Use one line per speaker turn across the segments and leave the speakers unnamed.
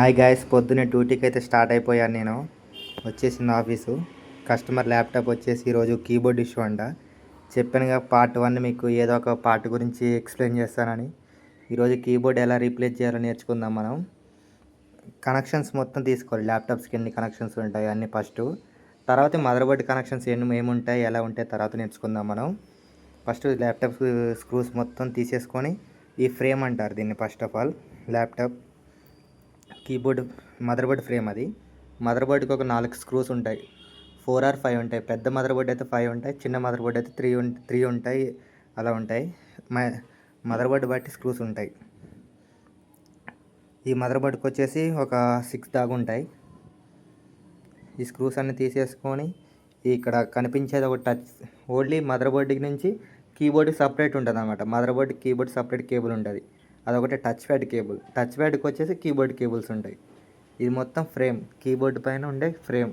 Hi guys, పొద్దున్నే డ్యూటీకి అయితే స్టార్ట్ అయిపోయాను. నేను వచ్చేసింది ఆఫీసు. కస్టమర్ ల్యాప్టాప్ వచ్చేసి ఈరోజు కీబోర్డ్ ఇష్యూ అంట. చెప్పానుగా పార్ట్ 1 మీకు ఏదో ఒక పార్ట్ గురించి ఎక్స్ప్లెయిన్ చేస్తానని. ఈరోజు కీబోర్డ్ ఎలా రీప్లేస్ చేయాలో నేర్చుకుందాం మనం. కనెక్షన్స్ మొత్తం తీసుకోవాలి. ల్యాప్టాప్స్కి ఎన్ని కనెక్షన్స్ ఉంటాయి అన్నీ ఫస్ట్. తర్వాత మదర్ బోర్డ్ కనెక్షన్స్ ఏముంటాయి ఎలా ఉంటాయి తర్వాత నేర్చుకుందాం మనం. ఫస్ట్ ల్యాప్టాప్ స్క్రూస్ మొత్తం తీసేసుకొని, ఈ ఫ్రేమ్ అంటారు దీన్ని. First of all laptop keyboard mother board frame అది. మదర్ బోర్డ్కి ఒక 4 స్క్రూస్ ఉంటాయి. 4 ఆర్ 5 ఉంటాయి. పెద్ద మదర్ బోర్డ్ అయితే 5 ఉంటాయి, చిన్న మదర్ బోర్డ్ అయితే 3 ఉంటాయి. అలా ఉంటాయి. మదర్ బోర్డ్ బట్టి స్క్రూస్ ఉంటాయి. ఈ మదర్ బోర్డ్కి వచ్చేసి ఒక 6 దాకా ఉంటాయి. ఈ స్క్రూస్ అన్ని తీసేసుకొని, ఇక్కడ కనిపించేది ఒక టచ్. ఓన్లీ మదర్ బోర్డ్కి నుంచి కీబోర్డ్కి సపరేట్ ఉంటుంది అనమాట. Mother board keyboard separate cable ఉంటుంది. అదొకటి టచ్ ప్యాడ్ కేబుల్. టచ్ ప్యాడ్కి వచ్చేసి కీబోర్డ్ కేబుల్స్ ఉంటాయి. ఇది మొత్తం ఫ్రేమ్, కీబోర్డ్ పైన ఉండే ఫ్రేమ్.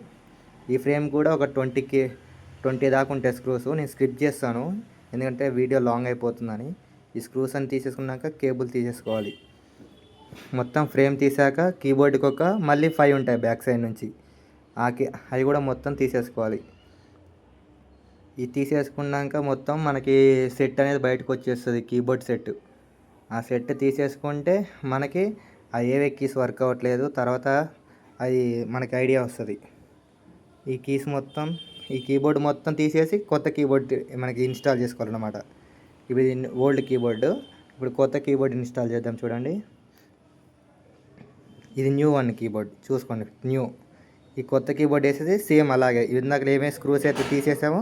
ఈ ఫ్రేమ్ కూడా ఒక 20 దాకా ఉంటాయి స్క్రూస్. నేను స్కిప్ చేస్తాను ఎందుకంటే వీడియో లాంగ్ అయిపోతుందని. ఈ స్క్రూస్ అని తీసేసుకున్నాక కేబుల్ తీసేసుకోవాలి. మొత్తం ఫ్రేమ్ తీసాక కీబోర్డ్కి మళ్ళీ 5 ఉంటాయి బ్యాక్ సైడ్ నుంచి. అవి కూడా మొత్తం తీసేసుకోవాలి. ఇది తీసేసుకున్నాక మొత్తం మనకి సెట్ అనేది బయటకు వచ్చేస్తుంది, కీబోర్డ్ సెట్. ఆ సెట్ తీసేసుకుంటే మనకి ఆ ఏవే కీస్ వర్క్ అవ్వట్లేదు, తర్వాత అది మనకి ఐడియా వస్తుంది. ఈ కీస్ మొత్తం, ఈ కీబోర్డ్ మొత్తం తీసేసి కొత్త కీబోర్డ్ మనకి ఇన్స్టాల్ చేసుకోవాలన్నమాట. ఇది ఓల్డ్ కీబోర్డు. ఇప్పుడు కొత్త కీబోర్డ్ ఇన్స్టాల్ చేద్దాం. చూడండి, ఇది న్యూ వన్ కీబోర్డ్. చూసుకోండి, న్యూ. ఈ కొత్త కీబోర్డ్ వేసేసి సేమ్ అలాగే ఇందాక ఏమేమి స్క్రూస్ అయితే తీసేసామో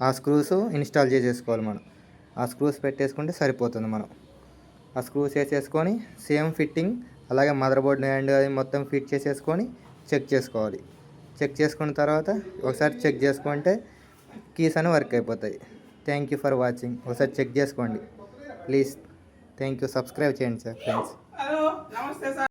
ఆ స్క్రూస్ ఇన్స్టాల్ చేసేసుకోవాలి మనం. ఆ స్క్రూస్ పెట్టేసుకుంటే సరిపోతుంది. మనం ఆ స్క్రూస్ వేసేసుకొని సేమ్ ఫిట్టింగ్ అలాగే మదర్ బోర్డ్ అండ్ అది మొత్తం ఫిట్ చేసేసుకొని చెక్ చేసుకోవాలి. చెక్ చేసుకున్న తర్వాత ఒకసారి చెక్ చేసుకుంటే కీస్ అని వర్క్ అయిపోతాయి. Thank you for watching. ఒకసారి చెక్ చేసుకోండి ప్లీజ్. Thank you. సబ్స్క్రైబ్ చేయండి సార్ ఫ్రెండ్స్.